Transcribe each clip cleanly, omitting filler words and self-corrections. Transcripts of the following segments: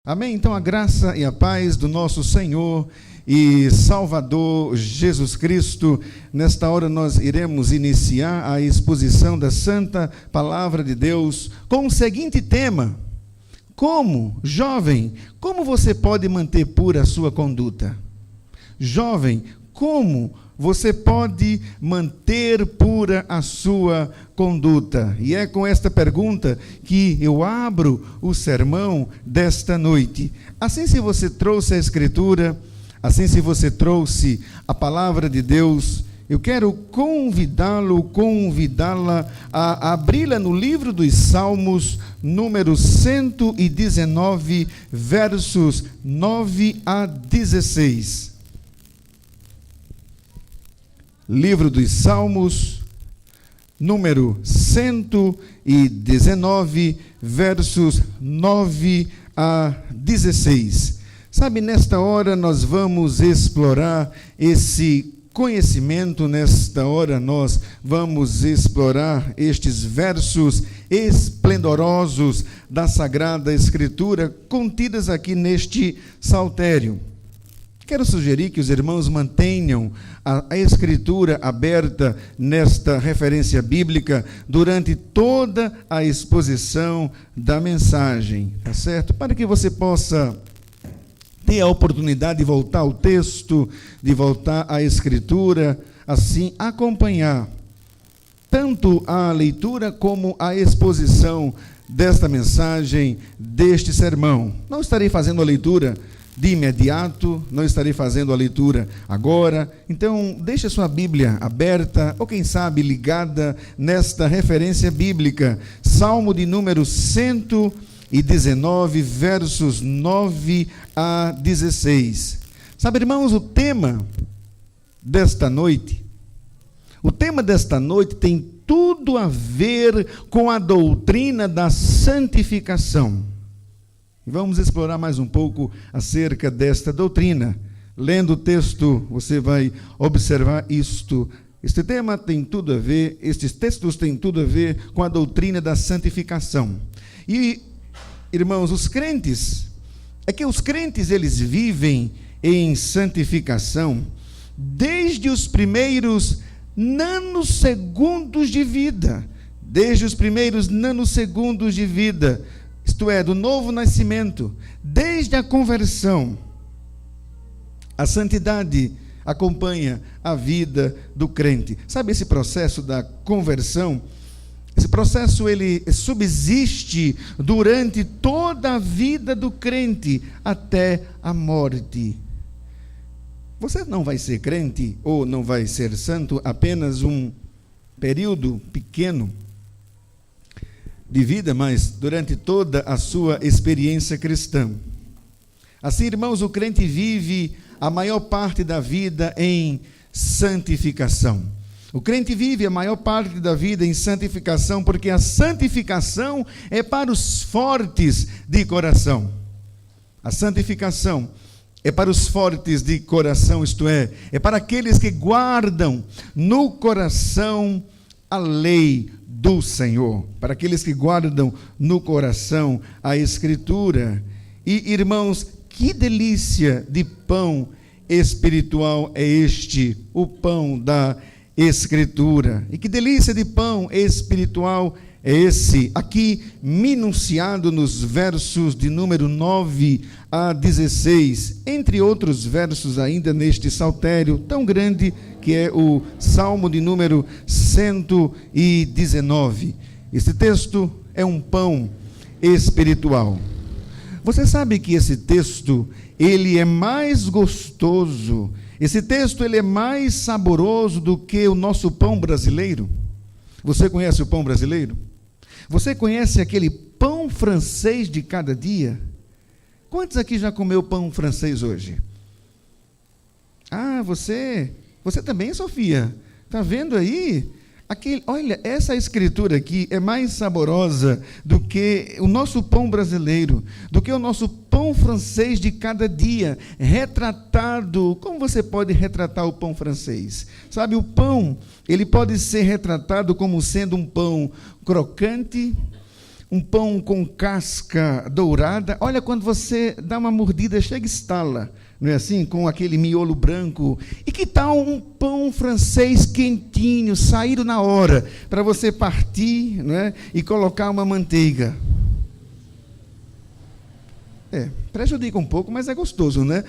Amém? Então a graça e a paz do nosso Senhor e Salvador Jesus Cristo. Nesta hora nós iremos iniciar a exposição da Santa Palavra de Deus com o seguinte tema: jovem, como você pode manter pura a sua conduta? Jovem, como você pode manter pura a sua conduta? E é com esta pergunta que eu abro o sermão desta noite. Assim, se você trouxe a Escritura, assim, se você trouxe a Palavra de Deus, eu quero convidá-la a abri-la no livro dos Salmos, número 119, versos 9 a 16. Livro dos Salmos, número 119, versos 9 a 16. Sabe, nesta hora nós vamos explorar esse conhecimento, nesta hora nós vamos explorar estes versos esplendorosos da Sagrada Escritura contidas aqui neste saltério. Quero sugerir que os irmãos mantenham a Escritura aberta nesta referência bíblica durante toda a exposição da mensagem, tá certo? Para que você possa ter a oportunidade de voltar ao texto, de voltar à Escritura, assim acompanhar tanto a leitura como a exposição desta mensagem, deste sermão. Não estarei fazendo a leitura de imediato, não estarei fazendo a leitura agora, então deixe a sua Bíblia aberta, ou quem sabe ligada nesta referência bíblica, Salmo de número 119, versos 9 a 16. Sabe, irmãos, o tema desta noite tem tudo a ver com a doutrina da santificação. Vamos explorar mais um pouco acerca desta doutrina. Lendo o texto, você vai observar isto. Este tema tem tudo a ver, estes textos têm tudo a ver com a doutrina da santificação. E, irmãos, os crentes eles vivem em santificação desde os primeiros nanosegundos de vida. Desde os primeiros nanosegundos de vida. Isto é, do novo nascimento, desde a conversão. A santidade acompanha a vida do crente. Sabe, esse processo da conversão, esse processo ele subsiste durante toda a vida do crente, até a morte. Você não vai ser crente ou não vai ser santo apenas um período pequeno de vida, mas durante toda a sua experiência cristã. Assim, irmãos, o crente vive a maior parte da vida em santificação. O crente vive a maior parte da vida em santificação, porque a santificação é para os fortes de coração. A santificação é para os fortes de coração, isto é para aqueles que guardam no coração a lei do Senhor, para aqueles que guardam no coração a Escritura. E, irmãos, que delícia de pão espiritual é este, o pão da Escritura. E que delícia de pão espiritual é esse, aqui minuciado nos versos de número 9 a 16, entre outros versos ainda neste saltério tão grande que é o Salmo de número 119. Este texto é um pão espiritual. Você sabe que esse texto, ele é mais gostoso, esse texto ele é mais saboroso do que o nosso pão brasileiro? Você conhece o pão brasileiro? Você conhece aquele pão francês de cada dia? Quantos aqui já comeu pão francês hoje? Ah, você também, Sofia. Está vendo aí? Olha, essa escritura aqui é mais saborosa do que o nosso pão brasileiro, do que o nosso pão francês de cada dia, retratado. Como você pode retratar o pão francês? Sabe, o pão, ele pode ser retratado como sendo um pão crocante, um pão com casca dourada. Olha, quando você dá uma mordida, chega e estala, não é assim? Com aquele miolo branco. E que tal um pão francês quentinho, saído na hora, para você partir, não é? E colocar uma manteiga. Prejudica um pouco, mas é gostoso, né?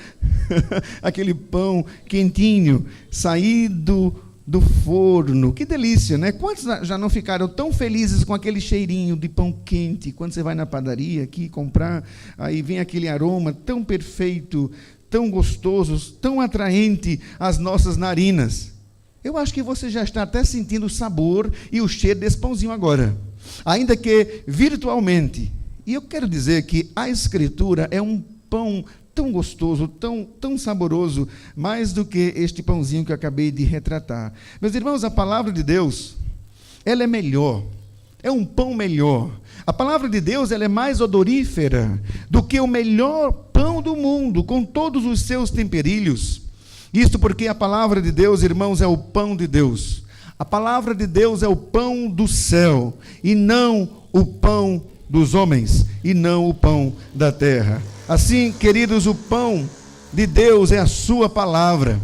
Aquele pão quentinho, saído do forno, que delícia, né? Quantos já não ficaram tão felizes com aquele cheirinho de pão quente, quando você vai na padaria aqui comprar, aí vem aquele aroma tão perfeito, tão gostoso, tão atraente às nossas narinas. Eu acho que você já está até sentindo o sabor e o cheiro desse pãozinho agora, ainda que virtualmente. E eu quero dizer que a Escritura é um pão tão gostoso, tão saboroso, mais do que este pãozinho que eu acabei de retratar. Meus irmãos, a palavra de Deus, ela é melhor, é um pão melhor. A palavra de Deus, ela é mais odorífera do que o melhor pão do mundo, com todos os seus temperilhos. Isto porque a palavra de Deus, irmãos, é o pão de Deus. A palavra de Deus é o pão do céu, e não o pão dos homens, e não o pão da terra. Assim, queridos, o pão de Deus é a sua palavra.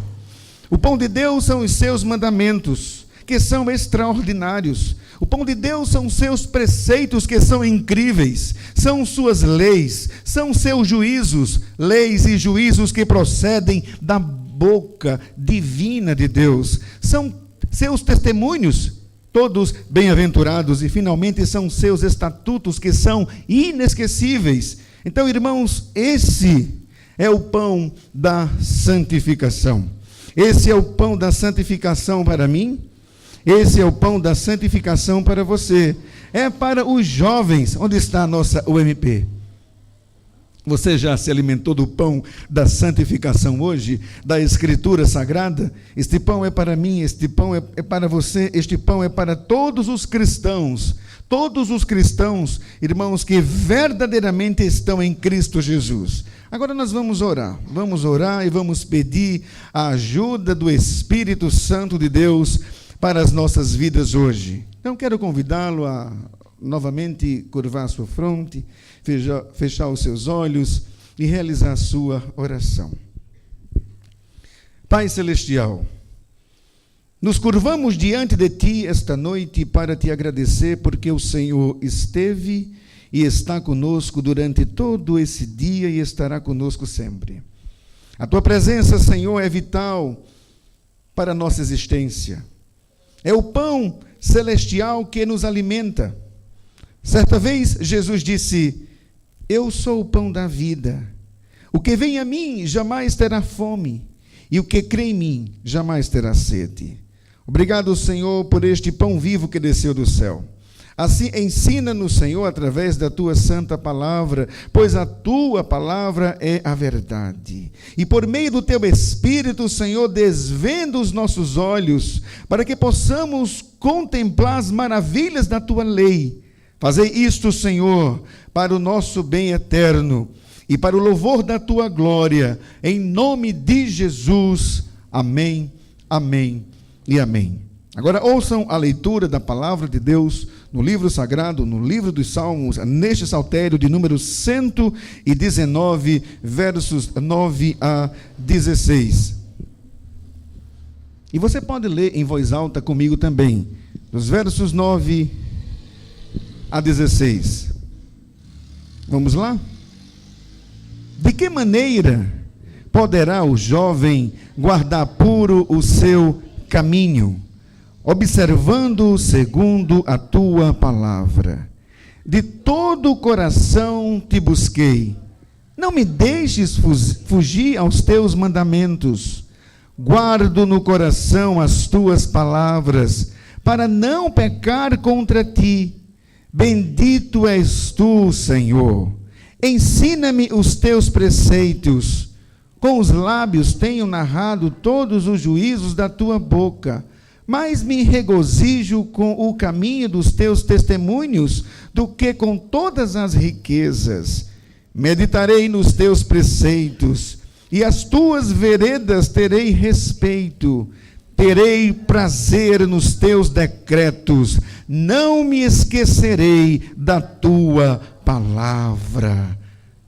O pão de Deus são os seus mandamentos, que são extraordinários. O pão de Deus são os seus preceitos, que são incríveis. São suas leis, são seus juízos, leis e juízos que procedem da boca divina de Deus. São seus testemunhos, todos bem-aventurados, e finalmente são seus estatutos, que são inesquecíveis. Então, irmãos, esse é o pão da santificação. Esse é o pão da santificação para mim, esse é o pão da santificação para você. É para os jovens. Onde está a nossa UMP? Você já se alimentou do pão da santificação hoje, da Escritura Sagrada? Este pão é para mim, este pão é para você, este pão é para todos os cristãos, irmãos, que verdadeiramente estão em Cristo Jesus. Agora nós vamos orar e vamos pedir a ajuda do Espírito Santo de Deus para as nossas vidas hoje. Então quero convidá-lo a novamente curvar a sua fronte, fechar os seus olhos e realizar a sua oração. Pai Celestial, nos curvamos diante de Ti esta noite para Te agradecer, porque o Senhor esteve e está conosco durante todo esse dia e estará conosco sempre. A Tua presença, Senhor, é vital para a nossa existência. É o pão celestial que nos alimenta. Certa vez, Jesus disse: eu sou o pão da vida. O que vem a mim jamais terá fome, e o que crê em mim jamais terá sede. Obrigado, Senhor, por este pão vivo que desceu do céu. Assim, ensina-nos, Senhor, através da Tua santa palavra, pois a Tua palavra é a verdade. E por meio do Teu Espírito, Senhor, desvenda os nossos olhos, para que possamos contemplar as maravilhas da Tua lei. Fazei isto, Senhor, para o nosso bem eterno e para o louvor da Tua glória, em nome de Jesus. Amém, amém e amém. Agora ouçam a leitura da palavra de Deus no livro sagrado, no livro dos Salmos, neste saltério de número 119, versos 9 a 16. E você pode ler em voz alta comigo também, dos versos 9 a 16. Vamos lá? De que maneira poderá o jovem guardar puro o seu caminho, observando segundo a Tua palavra? De todo o coração Te busquei. Não me deixes fugir aos Teus mandamentos. Guardo no coração as Tuas palavras, para não pecar contra Ti. Bendito és Tu, Senhor. Ensina-me os Teus preceitos. Com os lábios tenho narrado todos os juízos da Tua boca. Mais me regozijo com o caminho dos Teus testemunhos do que com todas as riquezas. Meditarei nos Teus preceitos, e às Tuas veredas terei respeito. terei prazer nos teus decretos, não me esquecerei da tua palavra.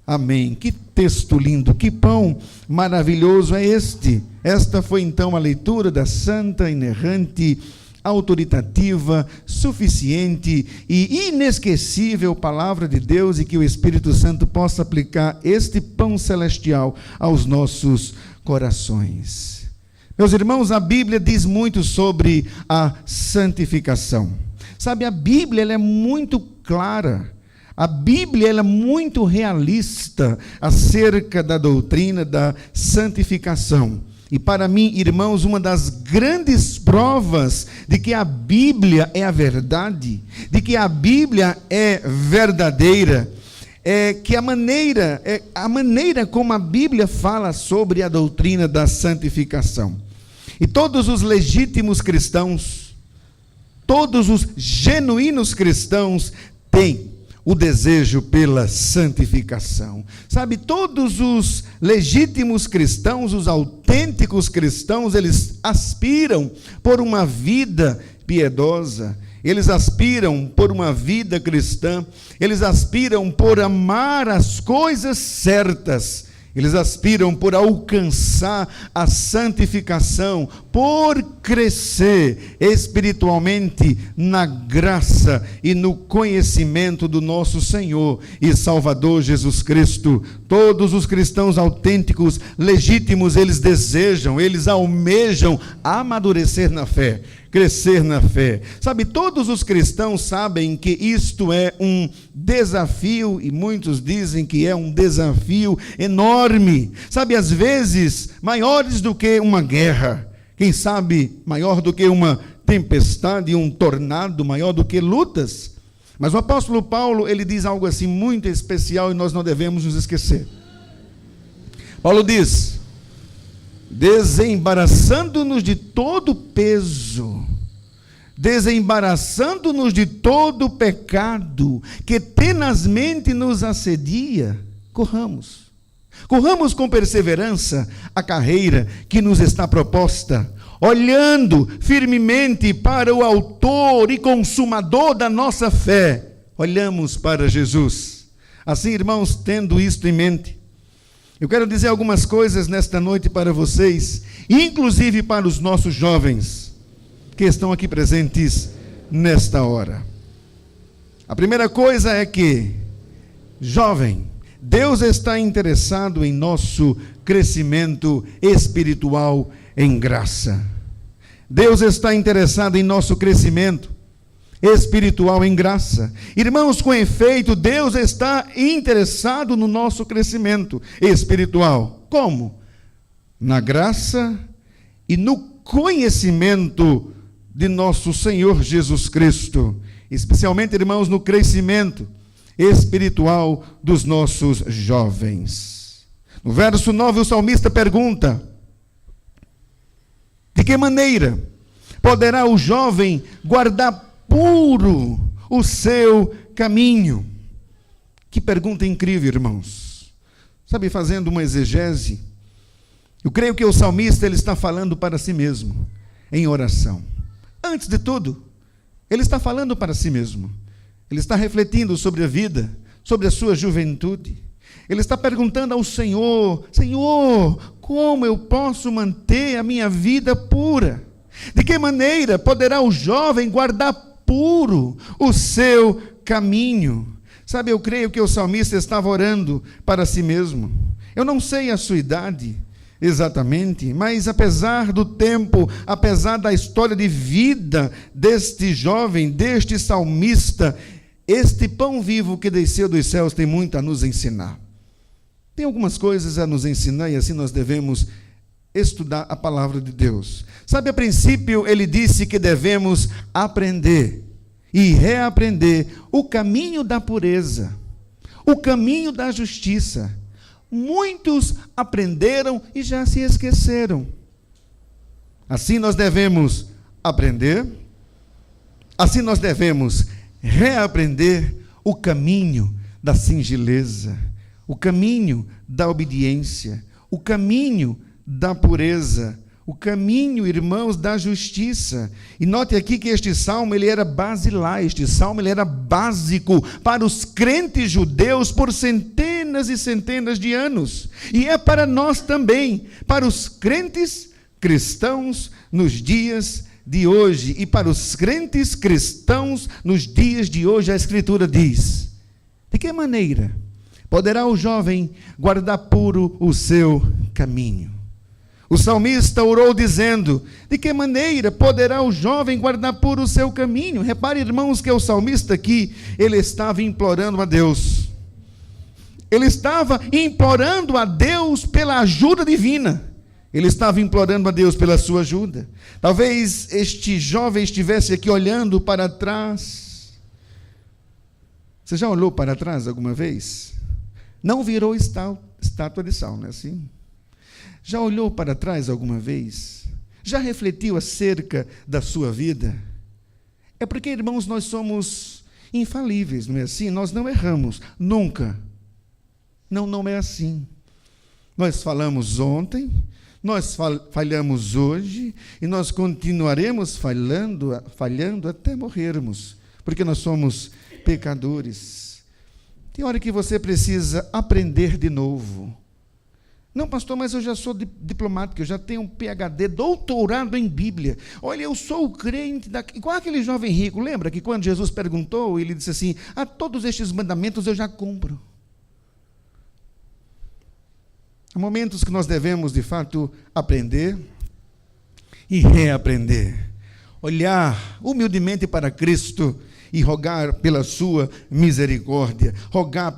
Amém. Que texto lindo, que pão maravilhoso é este. Esta foi então a leitura da santa, inerrante, autoritativa, suficiente e inesquecível palavra de Deus, e que o Espírito Santo possa aplicar este pão celestial aos nossos corações. Meus irmãos, a Bíblia diz muito sobre a santificação. Sabe, a Bíblia ela é muito clara. A Bíblia ela é muito realista acerca da doutrina da santificação. E para mim, irmãos, uma das grandes provas de que a Bíblia é a verdade, de que a Bíblia é verdadeira, é que a maneira como a Bíblia fala sobre a doutrina da santificação. E todos os legítimos cristãos, todos os genuínos cristãos têm o desejo pela santificação. Sabe, todos os legítimos cristãos, os autênticos cristãos, eles aspiram por uma vida piedosa, eles aspiram por uma vida cristã, eles aspiram por amar as coisas certas, eles aspiram por alcançar a santificação, por crescer espiritualmente na graça e no conhecimento do nosso Senhor e Salvador Jesus Cristo. Todos os cristãos autênticos, legítimos, eles desejam, eles almejam amadurecer na fé, crescer na fé. Sabe, todos os cristãos sabem que isto é um desafio, e muitos dizem que é um desafio enorme. Sabe, às vezes, maiores do que uma guerra, quem sabe, maior do que uma tempestade, um tornado, maior do que lutas. Mas o apóstolo Paulo, ele diz algo assim muito especial e nós não devemos nos esquecer. Paulo diz: desembaraçando-nos de todo peso, desembaraçando-nos de todo pecado que tenazmente nos assedia, corramos com perseverança a carreira que nos está proposta, olhando firmemente para o autor e consumador da nossa fé. Olhamos para Jesus. Assim, irmãos, tendo isto em mente, eu quero dizer algumas coisas nesta noite para vocês, inclusive para os nossos jovens que estão aqui presentes nesta hora. A primeira coisa é que, jovem, Deus está interessado em nosso crescimento espiritual em graça. Deus está interessado em nosso crescimento espiritual em graça. Irmãos, com efeito, Deus está interessado no nosso crescimento espiritual. Como? Na graça e no conhecimento de nosso Senhor Jesus Cristo. Especialmente, irmãos, no crescimento espiritual dos nossos jovens. No verso 9, o salmista pergunta: de que maneira poderá o jovem guardar puro o seu caminho? Que pergunta incrível, irmãos. Sabe, fazendo uma exegese, eu creio que o salmista ele está falando para si mesmo, em oração. Antes de tudo, ele está falando para si mesmo. Ele está refletindo sobre a vida, sobre a sua juventude. Ele está perguntando ao Senhor: Senhor, como eu posso manter a minha vida pura? De que maneira poderá o jovem guardar puro o seu caminho? Sabe, eu creio que o salmista estava orando para si mesmo. Eu não sei a sua idade exatamente, mas apesar do tempo, apesar da história de vida deste jovem, deste salmista, este pão vivo que desceu dos céus tem muito a nos ensinar. Tem algumas coisas a nos ensinar e assim nós devemos estudar a palavra de Deus. Sabe, a princípio ele disse que devemos aprender e reaprender o caminho da pureza, o caminho da justiça. Muitos aprenderam e já se esqueceram. Assim nós devemos aprender, assim nós devemos reaprender o caminho da singeleza, o caminho da obediência, o caminho da pureza, O caminho, irmãos, da justiça. E note aqui que este salmo, ele era basilar, este salmo ele era básico para os crentes judeus por centenas e centenas de anos. E é para nós também, para os crentes cristãos nos dias de hoje. E para os crentes cristãos nos dias de hoje, a Escritura diz: de que maneira poderá o jovem guardar puro o seu caminho? O salmista orou dizendo: de que maneira poderá o jovem guardar puro o seu caminho? Repare, irmãos, que o salmista aqui, ele estava implorando a Deus. Ele estava implorando a Deus pela ajuda divina. Ele estava implorando a Deus pela sua ajuda. Talvez este jovem estivesse aqui olhando para trás. Você já olhou para trás alguma vez? Não virou estátua de sal, não é assim? Já olhou para trás alguma vez? Já refletiu acerca da sua vida? É porque, irmãos, nós somos infalíveis, não é assim? Nós não erramos, nunca. Não é assim. Nós falamos ontem, nós falhamos hoje, e nós continuaremos falhando até morrermos, porque nós somos pecadores. Tem hora que você precisa aprender de novo. Não, pastor, mas eu já sou diplomático, eu já tenho um PhD, doutorado em Bíblia. Olha, eu sou o crente, igual aquele jovem rico. Lembra que quando Jesus perguntou, ele disse assim: a todos estes mandamentos eu já cumpro. Há momentos que nós devemos, de fato, aprender e reaprender. Olhar humildemente para Cristo e rogar pela sua misericórdia, rogar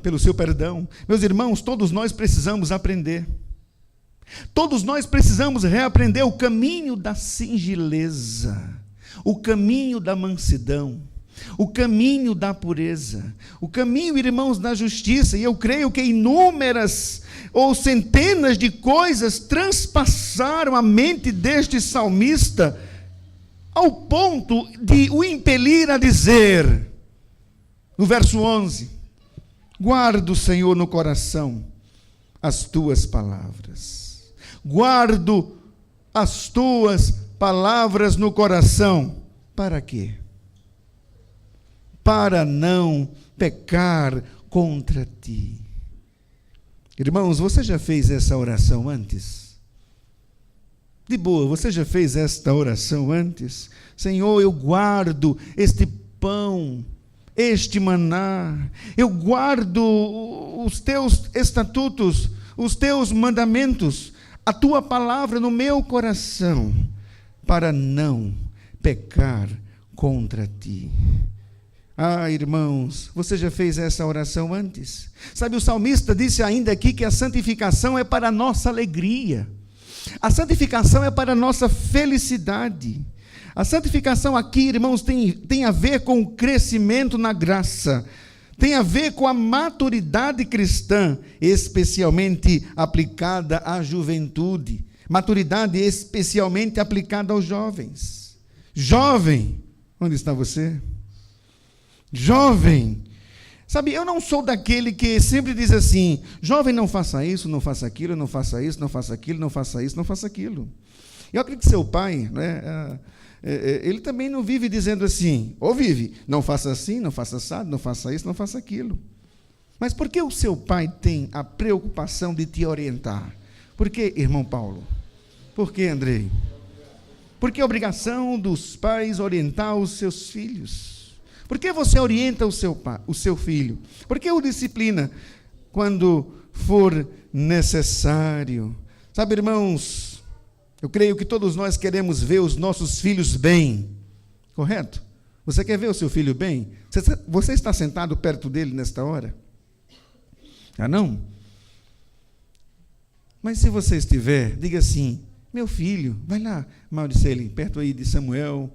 pelo seu perdão. Meus irmãos, todos nós precisamos aprender. Todos nós precisamos reaprender o caminho da singeleza, o caminho da mansidão, o caminho da pureza, o caminho, irmãos, da justiça. E eu creio que inúmeras ou centenas de coisas transpassaram a mente deste salmista, ao ponto de o impelir a dizer, no verso 11, guardo, Senhor, no coração as tuas palavras. Guardo as tuas palavras no coração. Para quê? Para não pecar contra ti. Irmãos, você já fez essa oração antes? De boa, você já fez esta oração antes? Senhor, eu guardo este pão, este maná, eu guardo os teus estatutos, os teus mandamentos, a tua palavra no meu coração, para não pecar contra ti. Ah, irmãos, você já fez essa oração antes? Sabe, o salmista disse ainda aqui que a santificação é para a nossa alegria. A santificação é para a nossa felicidade. A santificação aqui, irmãos, tem a ver com o crescimento na graça, tem a ver com a maturidade cristã, especialmente aplicada à juventude, maturidade especialmente aplicada aos jovens. Jovem, onde está você? Jovem, sabe, eu não sou daquele que sempre diz assim: jovem, não faça isso, não faça aquilo, não faça isso, não faça aquilo, não faça isso, não faça aquilo. Eu acredito que seu pai, né, ele também não vive dizendo assim, ou vive, não faça assim, não faça assado, não faça isso, não faça aquilo. Mas por que o seu pai tem a preocupação de te orientar? Por que, irmão Paulo? Por que, Andrei? Porque é obrigação dos pais orientar os seus filhos. Por que você orienta o seu filho? Por que o disciplina quando for necessário? Sabe, irmãos, eu creio que todos nós queremos ver os nossos filhos bem, correto? Você quer ver o seu filho bem? Você está sentado perto dele nesta hora? Ah, não? Mas se você estiver, diga assim: meu filho, vai lá, Mauricele, perto aí de Samuel,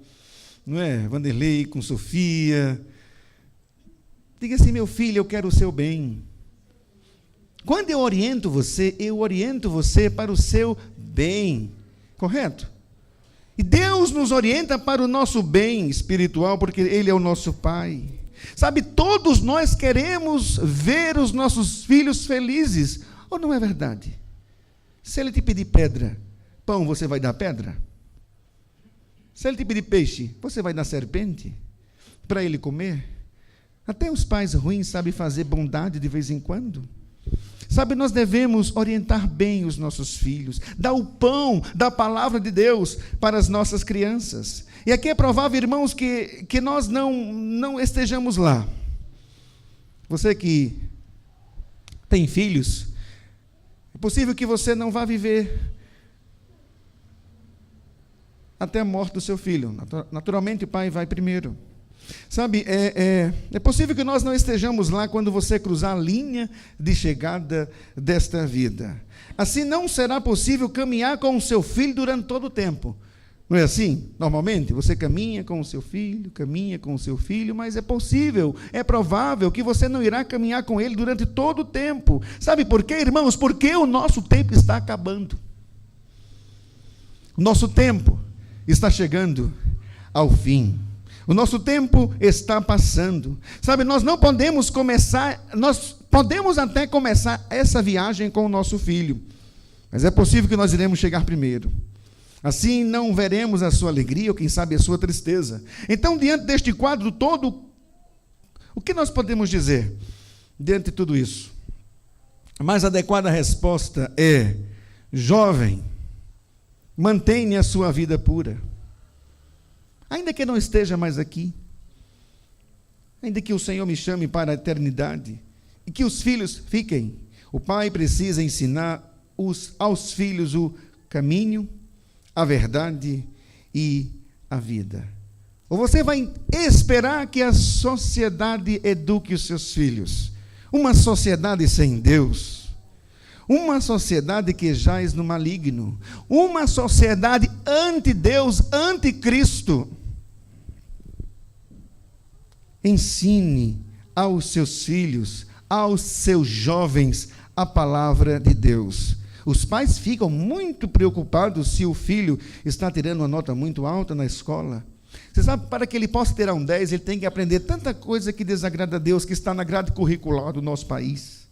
não é? Vanderlei com Sofia. Diga assim: meu filho, eu quero o seu bem. Quando eu oriento você para o seu bem, correto? E Deus nos orienta para o nosso bem espiritual, porque Ele é o nosso Pai. Sabe, todos nós queremos ver os nossos filhos felizes, ou não é verdade? Se ele te pedir pedra pão, você vai dar pedra? Se ele te pedir peixe, você vai dar serpente para ele comer? Até os pais ruins sabem fazer bondade de vez em quando. Sabe, nós devemos orientar bem os nossos filhos, dar o pão da palavra de Deus para as nossas crianças. E aqui é provável, irmãos, que nós não estejamos lá. Você que tem filhos, é possível que você não vá viver até a morte do seu filho. Naturalmente, o pai vai primeiro. Sabe, é possível que nós não estejamos lá quando você cruzar a linha de chegada desta vida. Assim, não será possível caminhar com o seu filho durante todo o tempo. Não é assim? Normalmente, você caminha com o seu filho, mas é possível, é provável que você não irá caminhar com ele durante todo o tempo. Sabe por quê, irmãos? Porque o nosso tempo está acabando. O nosso tempo está chegando ao fim. O nosso tempo está passando. Sabe, nós não podemos começar, nós podemos até começar essa viagem com o nosso filho, mas é possível que nós iremos chegar primeiro. Assim não veremos a sua alegria ou quem sabe a sua tristeza. Então, diante deste quadro todo, o que nós podemos dizer diante de tudo isso? A mais adequada resposta é: jovem, mantenha a sua vida pura. Ainda que não esteja mais aqui, ainda que o Senhor me chame para a eternidade, e que os filhos fiquem, o pai precisa ensinar aos filhos o caminho, a verdade e a vida. Ou você vai esperar que a sociedade eduque os seus filhos? Uma sociedade sem Deus, uma sociedade que jaz no maligno, uma sociedade anti-Deus, anti-Cristo. Ensine aos seus filhos, aos seus jovens, a palavra de Deus. Os pais ficam muito preocupados se o filho está tirando uma nota muito alta na escola. Você sabe, para que ele possa tirar um 10, ele tem que aprender tanta coisa que desagrada a Deus, que está na grade curricular do nosso país.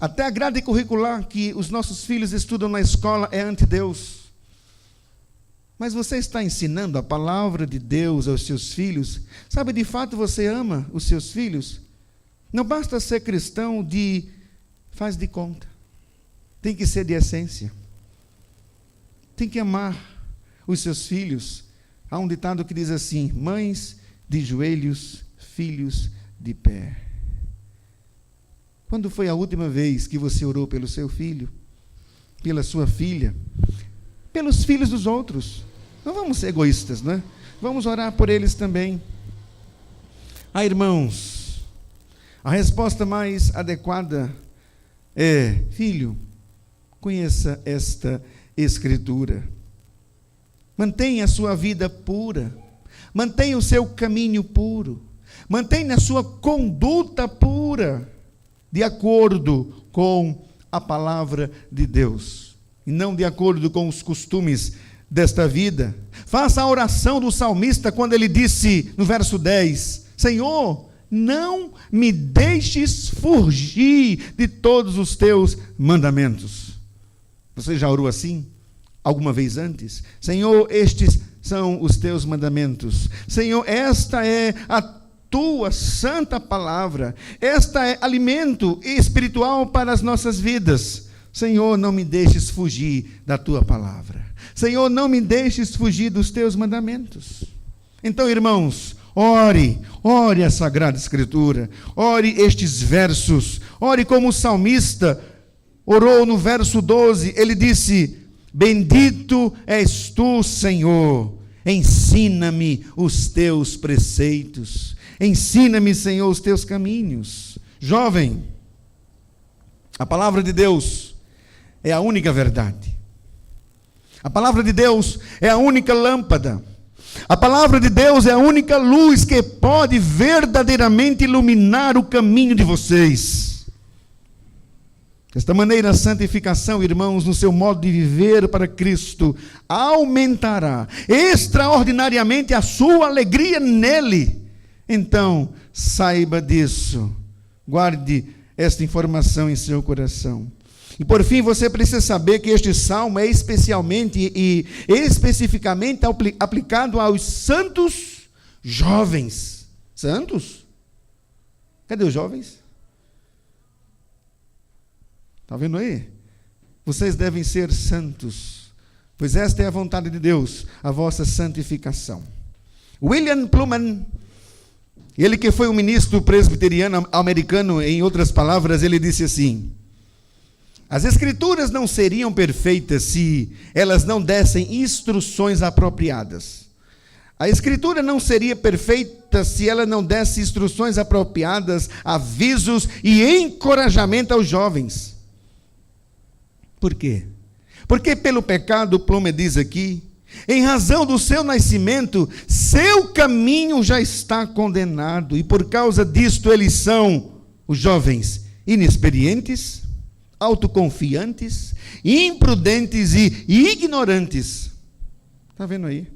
Até a grade curricular que os nossos filhos estudam na escola é anti-Deus. Mas você está ensinando a palavra de Deus aos seus filhos? Sabe, de fato você ama os seus filhos? Não basta ser cristão de faz de conta. Tem que ser de essência. Tem que amar os seus filhos. Há um ditado que diz assim: mães de joelhos, filhos de pé. Quando foi a última vez que você orou pelo seu filho, pela sua filha, pelos filhos dos outros? Não vamos ser egoístas, né? Vamos orar por eles também. Irmãos, a resposta mais adequada é: filho, conheça esta Escritura. Mantenha a sua vida pura. Mantenha o seu caminho puro. Mantenha a sua conduta pura, de acordo com a palavra de Deus, e não de acordo com os costumes desta vida. Faça a oração do salmista quando ele disse no verso 10: Senhor, não me deixes fugir de todos os teus mandamentos. Você já orou assim alguma vez antes? Senhor, estes são os teus mandamentos. Senhor, esta é a tua santa palavra. Esta é alimento espiritual para as nossas vidas. Senhor, não me deixes fugir da tua palavra. Senhor, não me deixes fugir dos teus mandamentos. Então, irmãos, ore a Sagrada Escritura, ore estes versos, ore como o salmista orou no verso 12, ele disse: bendito és tu, Senhor, ensina-me os teus preceitos, ensina-me, Senhor, os teus caminhos. Jovem, a palavra de Deus é a única verdade. A palavra de Deus é a única lâmpada. A palavra de Deus é a única luz que pode verdadeiramente iluminar o caminho de vocês. Desta maneira, a santificação, irmãos, no seu modo de viver para Cristo, aumentará extraordinariamente a sua alegria nele. Então, saiba disso. Guarde esta informação em seu coração. E por fim, você precisa saber que este salmo é especialmente e especificamente aplicado aos santos jovens. Santos? Cadê os jovens? Está vendo aí? Vocês devem ser santos, pois esta é a vontade de Deus, a vossa santificação. William Plumman, ele que foi um ministro presbiteriano americano, em outras palavras, ele disse assim: as escrituras não seriam perfeitas se elas não dessem instruções apropriadas. A escritura não seria perfeita se ela não desse instruções apropriadas, avisos e encorajamento aos jovens. Por quê? Porque pelo pecado, Plummer diz aqui, em razão do seu nascimento, seu caminho já está condenado, e por causa disto eles são, os jovens, inexperientes, autoconfiantes, imprudentes e ignorantes. Está vendo aí?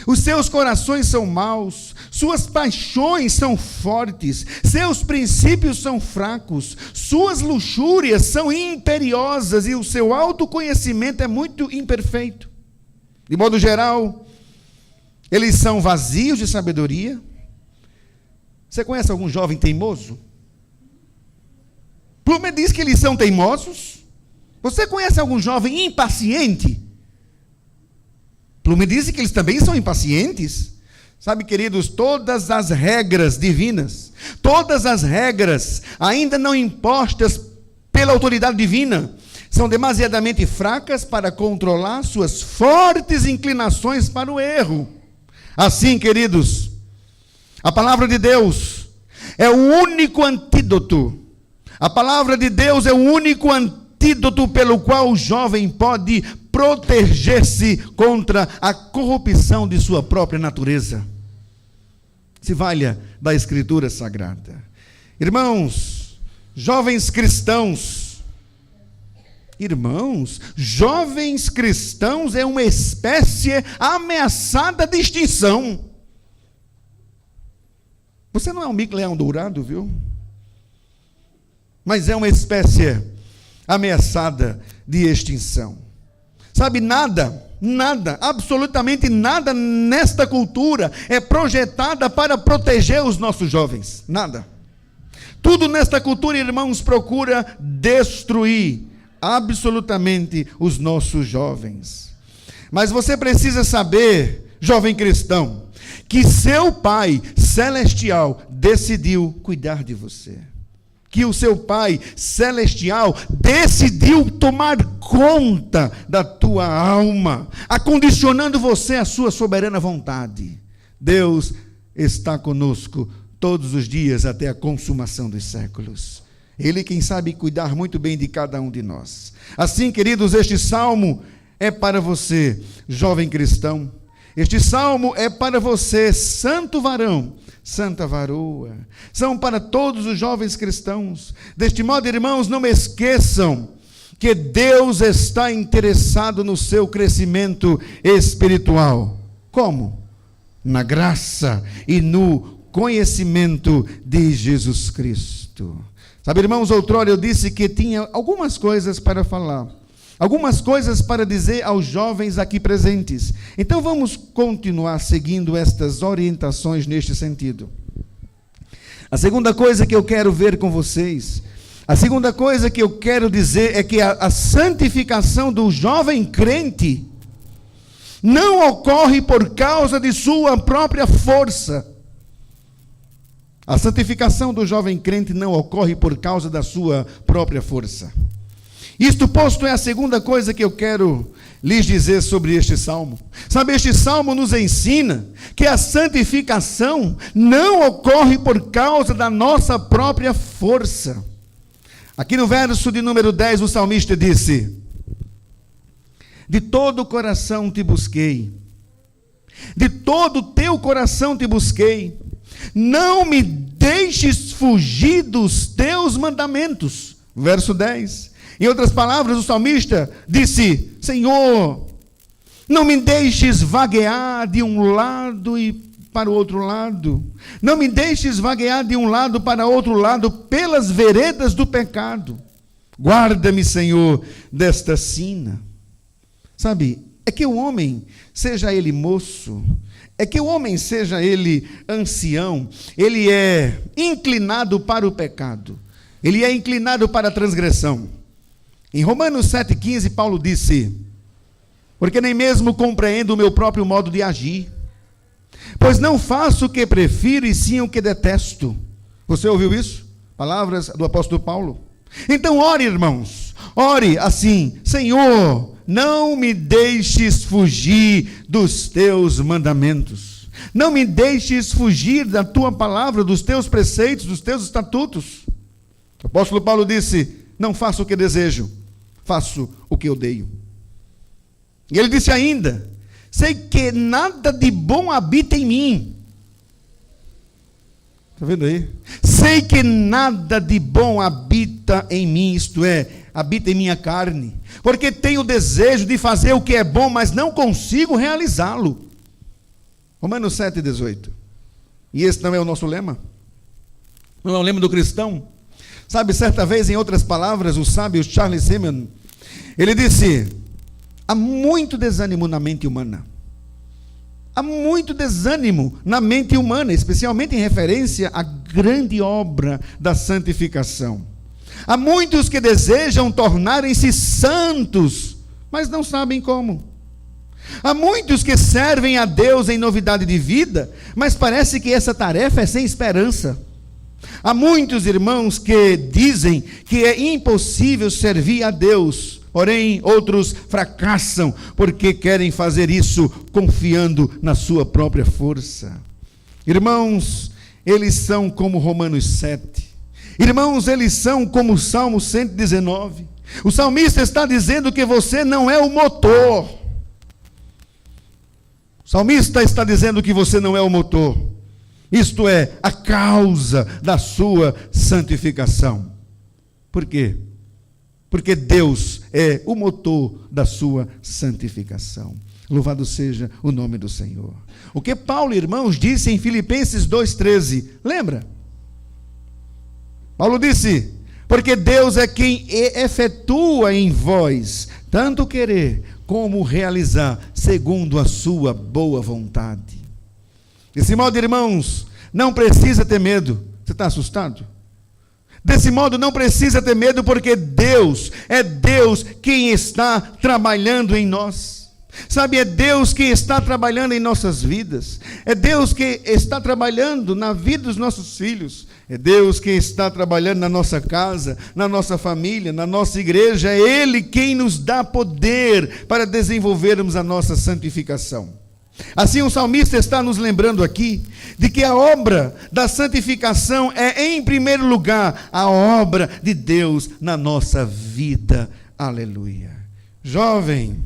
Os seus corações são maus, suas paixões são fortes, seus princípios são fracos, suas luxúrias são imperiosas e o seu autoconhecimento é muito imperfeito. De modo geral, eles são vazios de sabedoria. Você conhece algum jovem teimoso? Plummer diz que eles são teimosos. Você conhece algum jovem impaciente? Plummer diz que eles também são impacientes. Sabe, queridos, todas as regras divinas, todas as regras ainda não impostas pela autoridade divina, são demasiadamente fracas para controlar suas fortes inclinações para o erro. Assim, queridos, a palavra de Deus é o único antídoto. A palavra de Deus é o único antídoto pelo qual o jovem pode proteger-se contra a corrupção de sua própria natureza. Se valha da Escritura Sagrada. Irmãos, jovens cristãos, é uma espécie ameaçada de extinção. Você não é um mico-leão dourado, viu? Mas é uma espécie ameaçada de extinção. Sabe, nada, absolutamente nada nesta cultura é projetada para proteger os nossos jovens. Nada. Tudo nesta cultura, irmãos, procura destruir absolutamente os nossos jovens. Mas você precisa saber, jovem cristão, que seu Pai Celestial decidiu cuidar de você. Que o seu Pai Celestial decidiu tomar conta da tua alma, acondicionando você à sua soberana vontade. Deus está conosco todos os dias até a consumação dos séculos. Ele, quem sabe, cuidar muito bem de cada um de nós. Assim, queridos, este salmo é para você, jovem cristão. Este salmo é para você, santo varão, santa varoa. São para todos os jovens cristãos. Deste modo, irmãos, não esqueçam que Deus está interessado no seu crescimento espiritual. Como? Na graça e no conhecimento de Jesus Cristo. Sabe, irmãos, outrora eu disse que tinha algumas coisas para falar, algumas coisas para dizer aos jovens aqui presentes. Então vamos continuar seguindo estas orientações neste sentido. A segunda coisa que eu quero ver com vocês, a segunda coisa que eu quero dizer é que a santificação do jovem crente não ocorre por causa de sua própria força. A santificação do jovem crente não ocorre por causa da sua própria força. Isto posto é a segunda coisa que eu quero lhes dizer sobre este salmo. Sabe, este salmo nos ensina que a santificação não ocorre por causa da nossa própria força. Aqui no verso de número 10, o salmista disse: de todo o coração te busquei, de todo o teu coração te busquei, não me deixes fugir dos teus mandamentos. Verso 10. Em outras palavras, o salmista disse: Senhor, não me deixes vaguear de um lado e para o outro lado. Não me deixes vaguear de um lado para outro lado pelas veredas do pecado. Guarda-me, Senhor, desta sina. Sabe, é que o homem, seja ele moço, é que o homem, seja ele ancião, ele é inclinado para o pecado, ele é inclinado para a transgressão. Em Romanos 7,15, Paulo disse: porque nem mesmo compreendo o meu próprio modo de agir, pois não faço o que prefiro e sim o que detesto. Você ouviu isso? Palavras do apóstolo Paulo. Então ore, irmãos, ore assim: Senhor, não me deixes fugir dos teus mandamentos, não me deixes fugir da tua palavra, dos teus preceitos, dos teus estatutos. O apóstolo Paulo disse: não faço o que desejo, faço o que odeio. E ele disse ainda: sei que nada de bom habita em mim. Está vendo aí? Sei que nada de bom habita em mim, isto é, habita em minha carne, porque tenho desejo de fazer o que é bom, mas não consigo realizá-lo. Romanos 7,18. E esse não é o nosso lema? Não é o lema do cristão? Sabe, certa vez, em outras palavras, o sábio Charles Simeon, ele disse: há muito desânimo na mente humana. Há muito desânimo na mente humana, especialmente em referência à grande obra da santificação. Há muitos que desejam tornarem-se santos, mas não sabem como. Há muitos que servem a Deus em novidade de vida, mas parece que essa tarefa é sem esperança. Há muitos irmãos que dizem que é impossível servir a Deus, porém outros fracassam porque querem fazer isso confiando na sua própria força. Irmãos, eles são como Romanos 7. Irmãos, eles são como o Salmo 119. O salmista está dizendo que você não é o motor. O salmista está dizendo que você não é o motor. Isto é, a causa da sua santificação. Por quê? Porque Deus é o motor da sua santificação. Louvado seja o nome do Senhor. O que Paulo, irmãos, disse em Filipenses 2,13, lembra? Paulo disse: porque Deus é quem efetua em vós tanto querer como realizar, segundo a sua boa vontade. Desse modo, irmãos, não precisa ter medo. Você está assustado? Desse modo, não precisa ter medo, porque Deus quem está trabalhando em nós. Sabe, é Deus que está trabalhando em nossas vidas. É Deus que está trabalhando na vida dos nossos filhos. É Deus que está trabalhando na nossa casa, na nossa família, na nossa igreja. É Ele quem nos dá poder para desenvolvermos a nossa santificação. Assim, o salmista está nos lembrando aqui de que a obra da santificação é, em primeiro lugar, a obra de Deus na nossa vida. Aleluia. Jovem,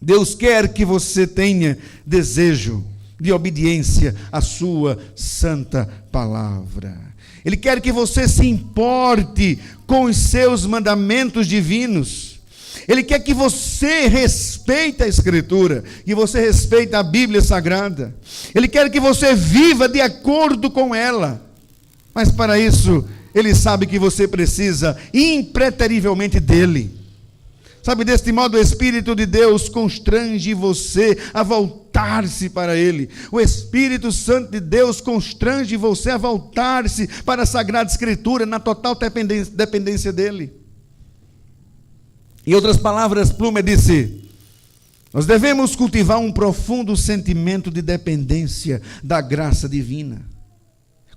Deus quer que você tenha desejo de obediência à sua santa palavra. Ele quer que você se importe com os seus mandamentos divinos. Ele quer que você respeite a Escritura, que você respeite a Bíblia Sagrada. Ele quer que você viva de acordo com ela. Mas para isso, Ele sabe que você precisa impreterivelmente dEle. Sabe, deste modo o Espírito de Deus constrange você a voltar-se para Ele. O Espírito Santo de Deus constrange você a voltar-se para a Sagrada Escritura, na total dependência dEle. Em outras palavras, Plumer disse: nós devemos cultivar um profundo sentimento de dependência da graça divina,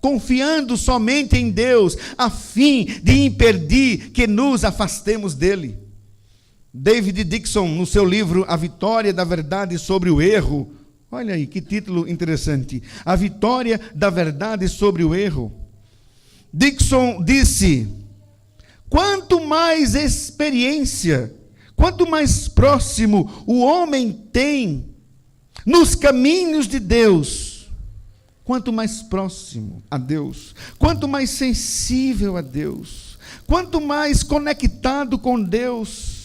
confiando somente em Deus, a fim de impedir que nos afastemos dEle. David Dixon, no seu livro A Vitória da Verdade sobre o Erro, olha aí que título interessante, A Vitória da Verdade sobre o Erro. Dixon disse: quanto mais experiência, quanto mais próximo o homem tem nos caminhos de Deus, quanto mais próximo a Deus, quanto mais sensível a Deus, quanto mais conectado com Deus,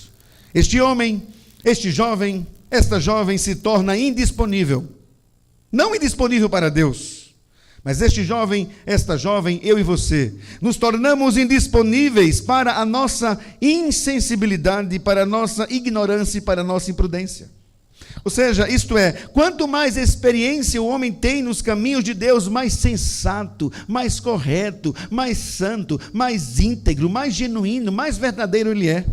este homem, este jovem, esta jovem se torna indisponível. Não indisponível para Deus, Mas este jovem, esta jovem, eu e você, nos tornamos indisponíveis para a nossa insensibilidade, para a nossa ignorância e para a nossa imprudência. Ou seja, isto é, quanto mais experiência o homem tem nos caminhos de Deus, mais sensato, mais correto, mais santo, mais íntegro, mais genuíno, mais verdadeiro ele é.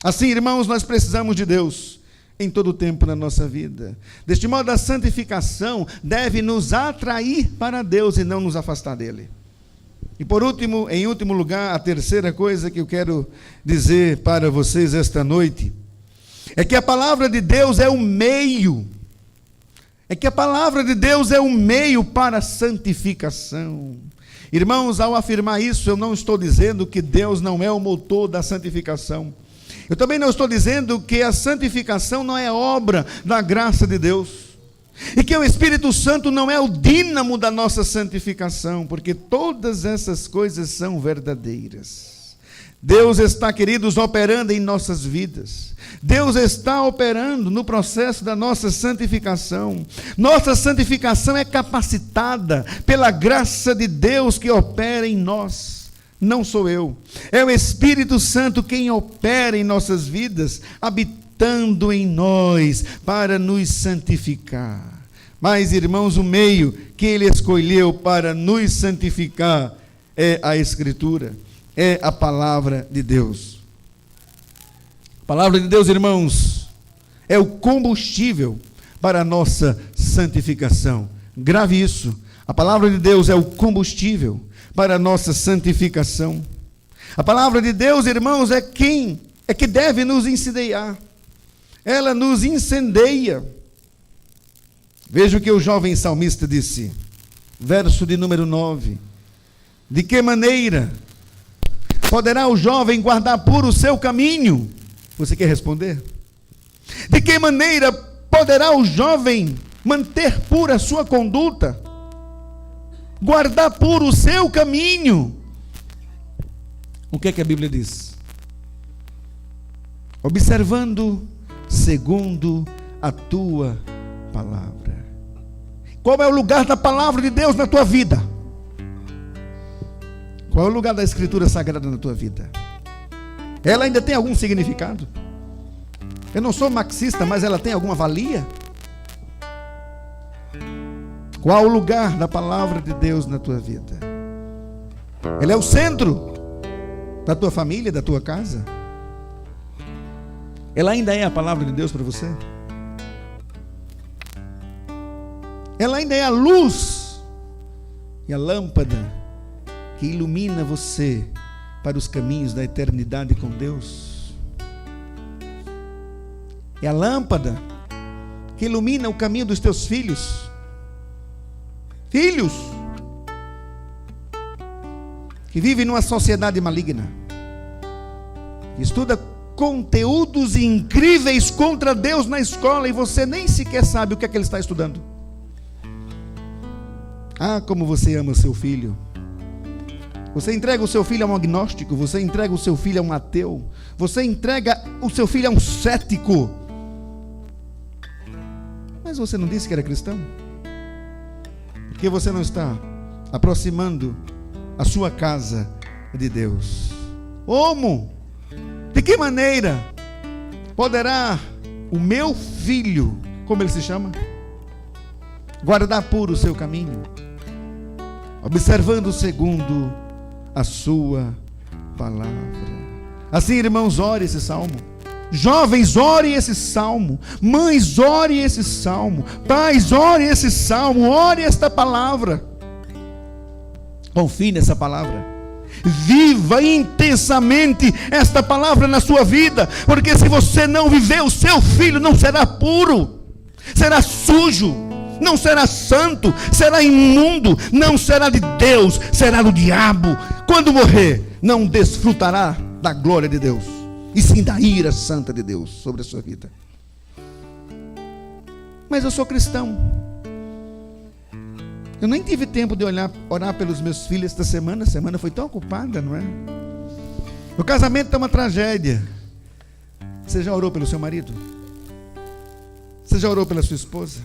Assim, irmãos, nós precisamos de Deus em todo o tempo na nossa vida. Deste modo, a santificação deve nos atrair para Deus e não nos afastar dele. E por último, em último lugar, a terceira coisa que eu quero dizer para vocês esta noite, é que a palavra de Deus é o meio. É que a palavra de Deus é o meio para a santificação. Irmãos, ao afirmar isso, eu não estou dizendo que Deus não é o motor da santificação. Eu também não estou dizendo que a santificação não é obra da graça de Deus. E que o Espírito Santo não é o dínamo da nossa santificação, porque todas essas coisas são verdadeiras. Deus está, queridos, operando em nossas vidas. Deus está operando no processo da nossa santificação. Nossa santificação é capacitada pela graça de Deus que opera em nós. Não sou eu, é o Espírito Santo quem opera em nossas vidas, habitando em nós para nos santificar. Mas, irmãos, o meio que Ele escolheu para nos santificar é a Escritura, é a palavra de Deus. A palavra de Deus, irmãos, é o combustível para a nossa santificação. Grave isso, a palavra de Deus é o combustível para a nossa santificação. A palavra de Deus, irmãos, é que deve nos incendiar. Ela nos incendeia. Veja o que o jovem salmista disse, verso de número 9. De que maneira poderá o jovem guardar puro o seu caminho? Você quer responder? De que maneira poderá o jovem manter pura a sua conduta? Guardar puro o seu caminho. O que é que a Bíblia diz? Observando segundo a tua palavra. Qual é o lugar da palavra de Deus na tua vida? Qual é o lugar da Escritura Sagrada na tua vida? Ela ainda tem algum significado? Eu não sou marxista, mas ela tem alguma valia? Qual o lugar da palavra de Deus na tua vida? Ele é o centro da tua família, da tua casa? Ela ainda é a palavra de Deus para você? Ela ainda é a luz e a lâmpada que ilumina você para os caminhos da eternidade com Deus? É a lâmpada que ilumina o caminho dos teus filhos? Filhos que vivem numa sociedade maligna, que estuda conteúdos incríveis contra Deus na escola e você nem sequer sabe o que é que ele está estudando. Ah, como você ama o seu filho. Você entrega o seu filho a um agnóstico, você entrega o seu filho a um ateu, você entrega o seu filho a um cético. Mas você não disse que era cristão? Por que você não está aproximando a sua casa de Deus? Como? De que maneira poderá o meu filho, como ele se chama, guardar puro o seu caminho? Observando segundo a sua palavra. Assim, irmãos, ore esse salmo. Jovens, ore esse salmo. Mães, ore esse salmo. Pais, ore esse salmo. Ore esta palavra. Confie nessa palavra. Viva intensamente esta palavra na sua vida, porque se você não viver, o seu filho não será puro, será sujo, não será santo, será imundo, não será de Deus, será do diabo. Quando morrer, não desfrutará da glória de Deus, e sim da ira santa de Deus sobre a sua vida. Mas eu sou cristão, eu nem tive tempo de orar pelos meus filhos esta semana. A semana foi tão ocupada, não é? O casamento está uma tragédia. Você já orou pelo seu marido? Você já orou pela sua esposa?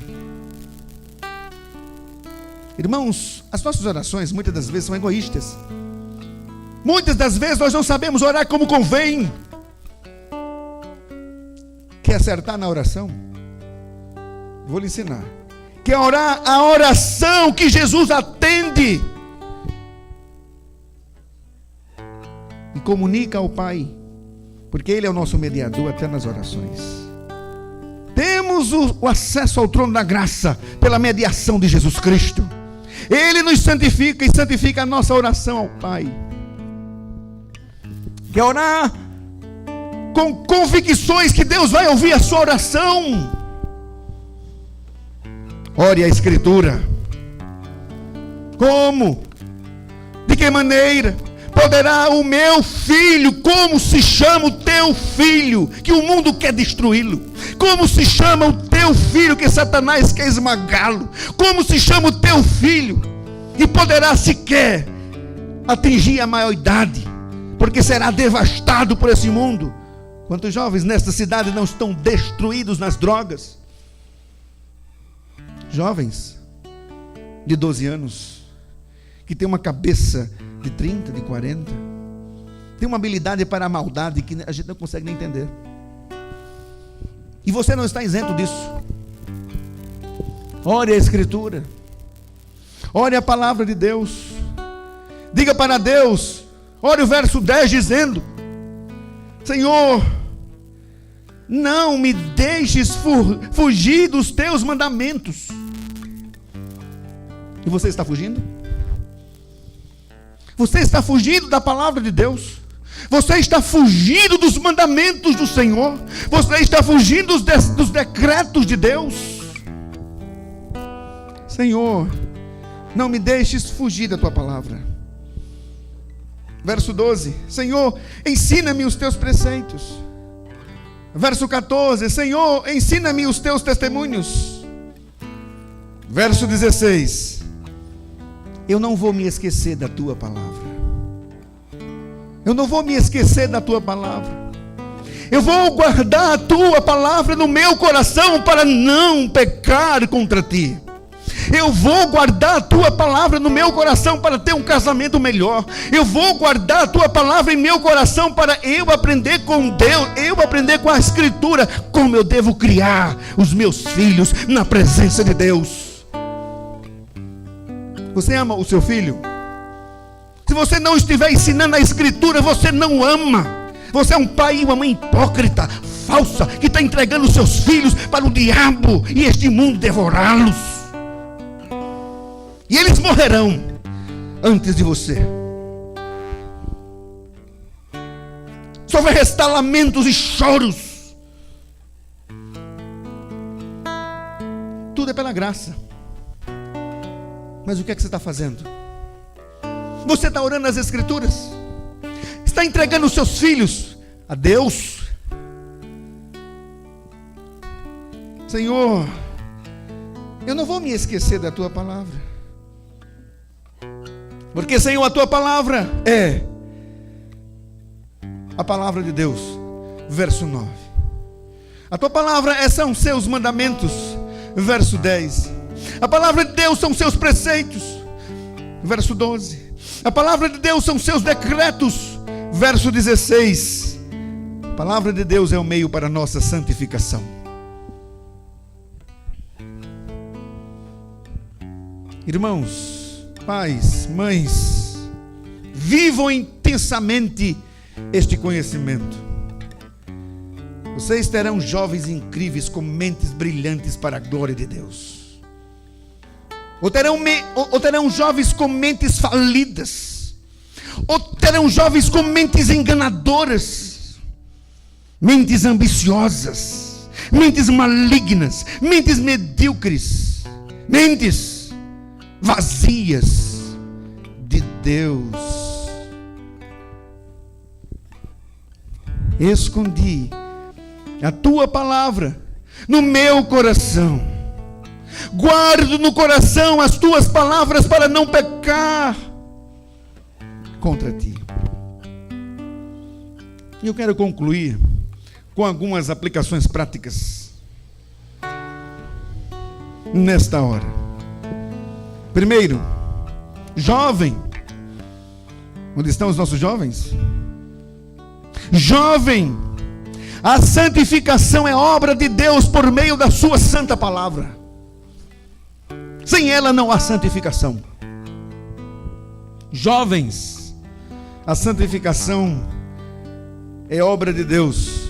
Irmãos, as nossas orações muitas das vezes são egoístas. Muitas das vezes nós não sabemos orar como convém. Quer acertar na oração? Vou lhe ensinar. Quer orar a oração que Jesus atende e comunica ao Pai, porque Ele é o nosso mediador até nas orações. Temos o acesso ao trono da graça pela mediação de Jesus Cristo. Ele nos santifica e santifica a nossa oração ao Pai. Quer orar com convicções que Deus vai ouvir a sua oração? Ore a Escritura. Como? De que maneira poderá o meu filho? Como se chama o teu filho que o mundo quer destruí-lo? Como se chama o teu filho que Satanás quer esmagá-lo? Como se chama o teu filho que poderá sequer atingir a maioridade, porque será devastado por esse mundo? Quantos jovens nesta cidade não estão destruídos nas drogas? Jovens de 12 anos, que tem uma cabeça de 30, de 40, tem uma habilidade para a maldade que a gente não consegue nem entender. E você não está isento disso. Ore a Escritura, ore a palavra de Deus, diga para Deus, ore o verso 10 dizendo: Senhor, não me deixes fugir dos teus mandamentos. E você está fugindo? Você está fugindo da palavra de Deus? Você está fugindo dos mandamentos do Senhor? Você está fugindo dos decretos de Deus? Senhor, não me deixes fugir da tua palavra. Verso 12: Senhor, ensina-me os teus preceitos. Verso 14: Senhor, ensina-me os teus testemunhos. Verso 16: eu não vou me esquecer da tua palavra. Eu não vou me esquecer da tua palavra. Eu vou guardar a tua palavra no meu coração para não pecar contra ti. Eu vou guardar a tua palavra no meu coração para ter um casamento melhor. Eu vou guardar a tua palavra em meu coração para eu aprender com Deus, eu aprender com a Escritura como eu devo criar os meus filhos na presença de Deus. Você ama o seu filho? Se você não estiver ensinando a Escritura, você não ama. Você é um pai e uma mãe hipócrita, falsa, que está entregando os seus filhos para o diabo e este mundo devorá-los. E eles morrerão antes de você. Só vai restar lamentos e choros. Tudo é pela graça. Mas o que é que você está fazendo? Você está orando nas Escrituras? Está entregando os seus filhos a Deus? Senhor, eu não vou me esquecer da tua palavra. Porque, Senhor, a tua palavra é a palavra de Deus. Verso 9. A tua palavra são seus mandamentos. Verso 10. A palavra de Deus são seus preceitos. Verso 12. A palavra de Deus são seus decretos. Verso 16. A palavra de Deus é o meio para a nossa santificação. Irmãos, pais, mães, vivam intensamente este conhecimento. Vocês terão jovens incríveis com mentes brilhantes para a glória de Deus. Ou terão jovens com mentes falidas. Ou terão jovens com mentes enganadoras, mentes ambiciosas, mentes malignas, mentes medíocres, mentes vazias de Deus. Escondi a tua palavra no meu coração. Guardo no coração as tuas palavras para não pecar contra ti. E eu quero concluir com algumas aplicações práticas nesta hora. Primeiro, jovem. Onde estão os nossos jovens? Jovem, a santificação é obra de Deus por meio da sua santa palavra. Sem ela não há santificação. Jovens, a santificação é obra de Deus.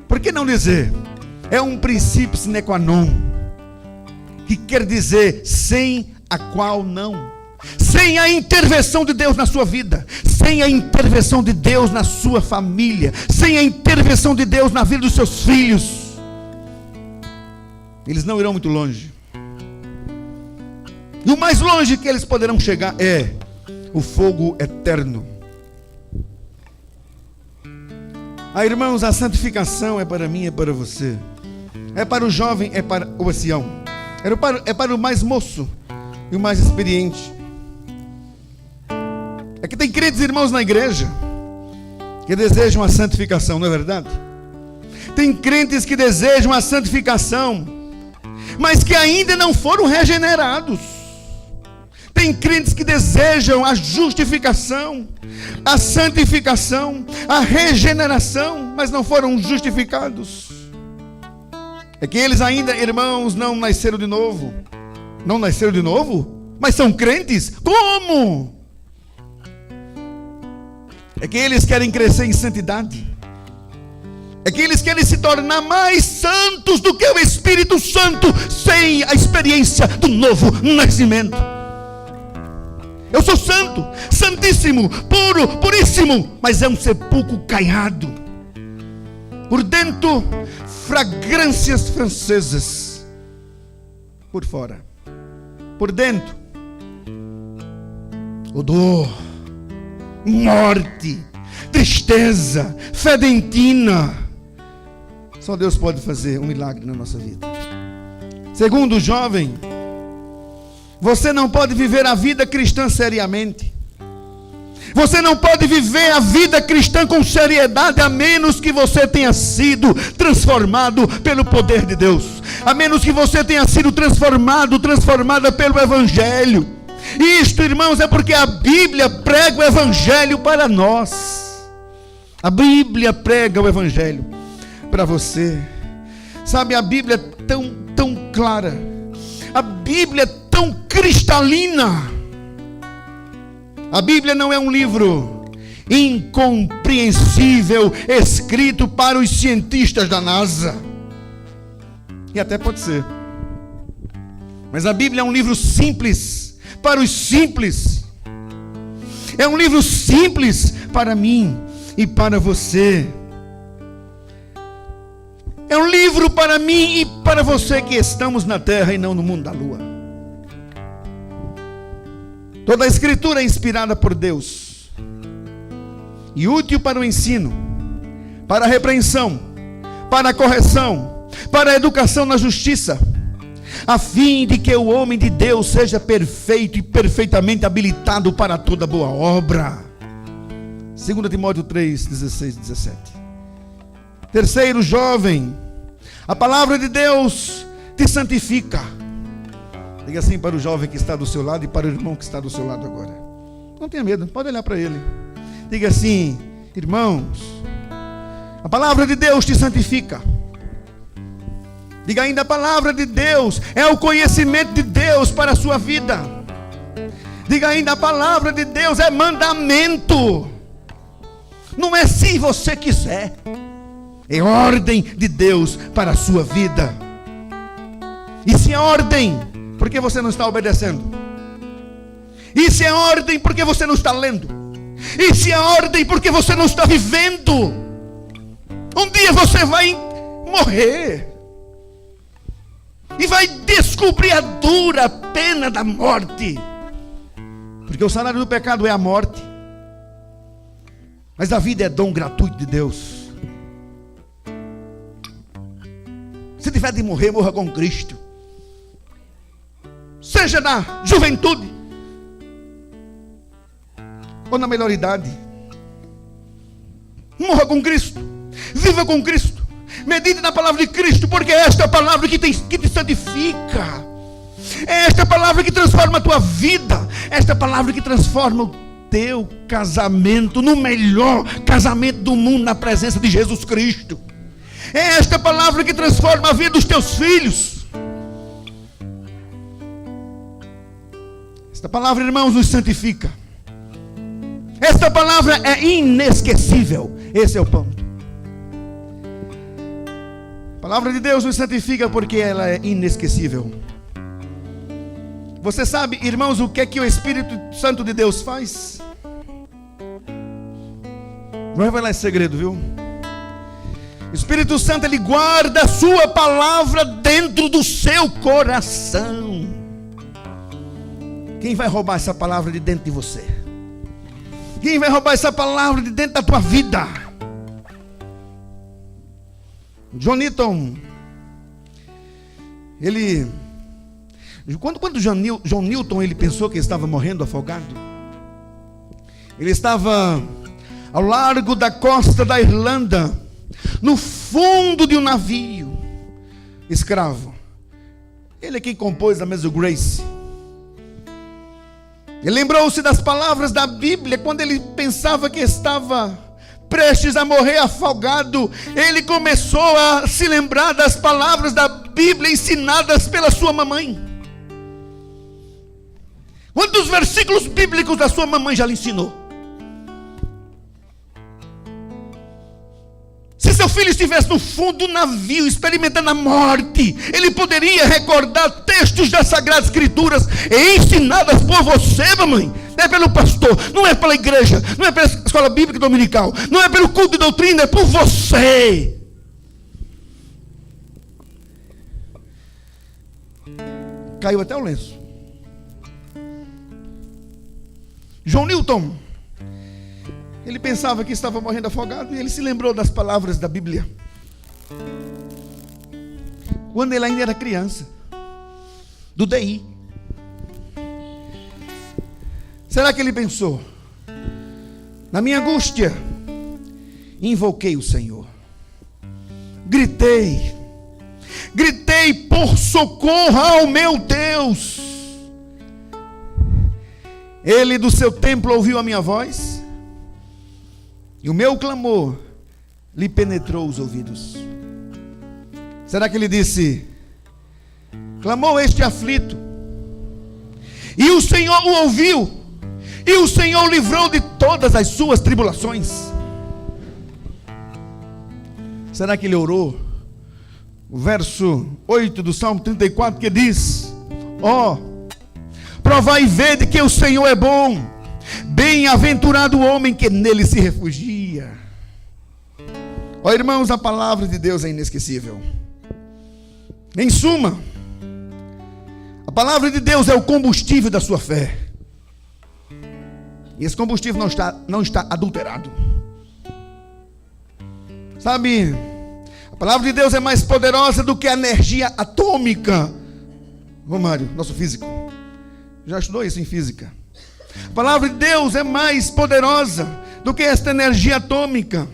Por que não dizer? É um princípio sine qua non, que quer dizer sem a qual não. Sem a intervenção de Deus na sua vida, sem a intervenção de Deus na sua família, sem a intervenção de Deus na vida dos seus filhos, eles não irão muito longe. E o mais longe que eles poderão chegar é o fogo eterno. Irmãos, a santificação é para mim, é para você, é para o jovem, é para o ancião, é para o mais moço e o mais experiente. É que tem crentes, irmãos, na igreja que desejam a santificação, não é verdade? Tem crentes que desejam a santificação, mas que ainda não foram regenerados. Tem crentes que desejam a justificação, a santificação, a regeneração, mas não foram justificados. É que eles ainda, irmãos, não nasceram de novo. Não nasceram de novo? Mas são crentes? Como? É que eles querem crescer em santidade. É que eles querem se tornar mais santos do que o Espírito Santo, sem a experiência do novo nascimento. Eu sou santo, santíssimo, puro, puríssimo, mas é um sepulcro caiado. Por dentro, fragrâncias francesas. Por fora. Por dentro, odor, morte, tristeza, fedentina. Só Deus pode fazer um milagre na nossa vida. Segundo, jovem, você não pode viver a vida cristã seriamente. Você não pode viver a vida cristã com seriedade, a menos que você tenha sido transformado pelo poder de Deus, a menos que você tenha sido transformada pelo Evangelho. Isto, irmãos, é porque a Bíblia prega o Evangelho para nós. A Bíblia prega o Evangelho para você. Sabe, a Bíblia é tão clara, a Bíblia é tão cristalina. A Bíblia não é um livro incompreensível, escrito para os cientistas da NASA. E até pode ser. Mas a Bíblia é um livro simples, para os simples. É um livro simples para mim e para você. É um livro para mim e para você que estamos na terra e não no mundo da lua. Toda a Escritura é inspirada por Deus e útil para o ensino, para a repreensão, para a correção, para a educação na justiça, a fim de que o homem de Deus seja perfeito e perfeitamente habilitado para toda boa obra. 2 Timóteo 3, 16 e 17. Terceiro, jovem, a palavra de Deus te santifica. Diga assim para o jovem que está do seu lado e para o irmão que está do seu lado agora. Não tenha medo, pode olhar para ele. Diga assim: irmãos, a palavra de Deus te santifica. Diga ainda: a palavra de Deus é o conhecimento de Deus para a sua vida. Diga ainda: a palavra de Deus é mandamento. Não é se você quiser, é ordem de Deus para a sua vida. E se é ordem, por que você não está obedecendo? E se é ordem, por que você não está lendo? E se é ordem, por que você não está vivendo? Um dia você vai morrer e vai descobrir a dura pena da morte, porque o salário do pecado é a morte, mas a vida é dom gratuito de Deus. Se tiver de morrer, morra com Cristo. Seja na juventude ou na melhor idade, morra com Cristo, viva com Cristo, medite na palavra de Cristo, porque esta é a palavra que te santifica, É esta palavra que transforma a tua vida. É esta palavra que transforma o teu casamento no melhor casamento do mundo, na presença de Jesus Cristo. É esta palavra que transforma a vida dos teus filhos. Esta palavra, irmãos, nos santifica. Esta palavra é inesquecível. Esse é o ponto. A palavra de Deus nos santifica porque ela é inesquecível. Você sabe, irmãos, o que é que o Espírito Santo de Deus faz? Não revelar esse segredo, viu? O Espírito Santo, ele guarda a sua palavra dentro do seu coração. Quem vai roubar essa palavra de dentro de você? Quem vai roubar essa palavra de dentro da tua vida? John Newton, ele... Quando John Newton ele pensou que estava morrendo afogado, ele estava ao largo da costa da Irlanda, no fundo de um navio, escravo. Ele é quem compôs a Amazing Grace. Ele lembrou-se das palavras da Bíblia quando ele pensava que estava prestes a morrer afogado. Ele começou a se lembrar das palavras da Bíblia ensinadas pela sua mamãe. Quantos versículos bíblicos da sua mamãe já lhe ensinou? Se seu filho estivesse no fundo do navio experimentando a morte, ele poderia recordar textos das Sagradas Escrituras ensinadas por você, mamãe. Não é pelo pastor, não é pela igreja, não é pela escola bíblica dominical, não é pelo culto de doutrina, é por você. Caiu até o lenço. John Newton, ele pensava que estava morrendo afogado e ele se lembrou das palavras da Bíblia quando ele ainda era criança, do DI. Será que ele pensou? Na minha angústia, invoquei o Senhor, gritei por socorro ao meu Deus. Ele do seu templo ouviu a minha voz, e o meu clamor lhe penetrou os ouvidos. Será que ele disse: clamou este aflito, e o Senhor o ouviu, e o Senhor o livrou de todas as suas tribulações? Será que ele orou? O verso 8 do Salmo 34 que diz: provai e vede que o Senhor é bom, bem-aventurado o homem que nele se refugia. Irmãos, a palavra de Deus é inesquecível. Em suma, a palavra de Deus é o combustível da sua fé. E esse combustível não está adulterado. Sabe, a palavra de Deus é mais poderosa do que a energia atômica. Mário, nosso físico, já estudou isso em física. A palavra de Deus é mais poderosa do que esta energia atômica.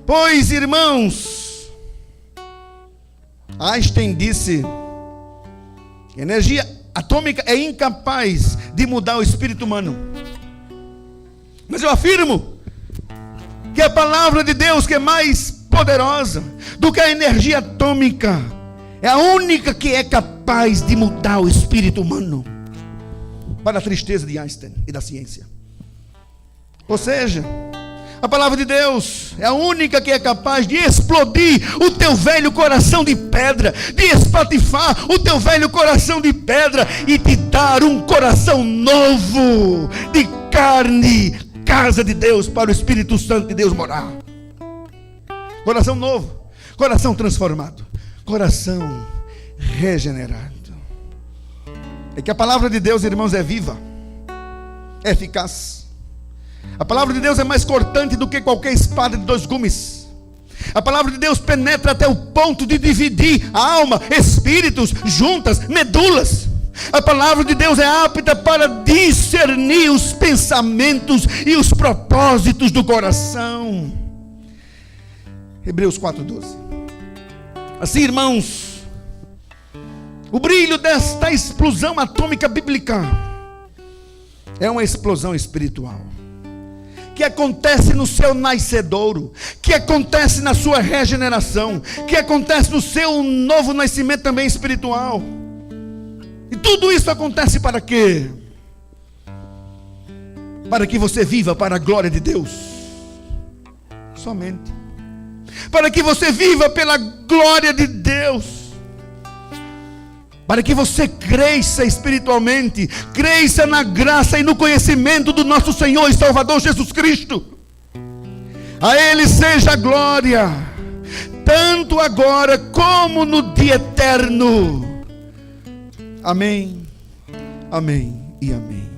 Pois, irmãos, Einstein disse que a energia atômica é incapaz de mudar o espírito humano. Mas eu afirmo que a palavra de Deus, que é mais poderosa do que a energia atômica, é a única que é capaz de mudar o espírito humano, para a tristeza de Einstein e da ciência. Ou seja, a palavra de Deus é a única que é capaz de explodir o teu velho coração de pedra, de espatifar o teu velho coração de pedra e te dar um coração novo, de carne, casa de Deus, para o Espírito Santo de Deus morar. Coração novo, coração transformado, coração regenerado. É que a palavra de Deus, irmãos, é viva, é eficaz. A palavra de Deus é mais cortante do que qualquer espada de 2 gumes. A palavra de Deus penetra até o ponto de dividir a alma, espíritos, juntas, medulas. A palavra de Deus é apta para discernir os pensamentos e os propósitos do coração. Hebreus 4:12. Assim, irmãos, O brilho desta explosão atômica bíblica é uma explosão espiritual, que acontece no seu nascedouro, que acontece na sua regeneração, que acontece no seu novo nascimento também espiritual. E tudo isso acontece para quê? Para que você viva para a glória de Deus. Somente. Para que você viva pela glória de Deus. Para que você cresça espiritualmente, cresça na graça e no conhecimento do nosso Senhor e Salvador Jesus Cristo. A Ele seja a glória, tanto agora como no dia eterno. Amém, amém e amém.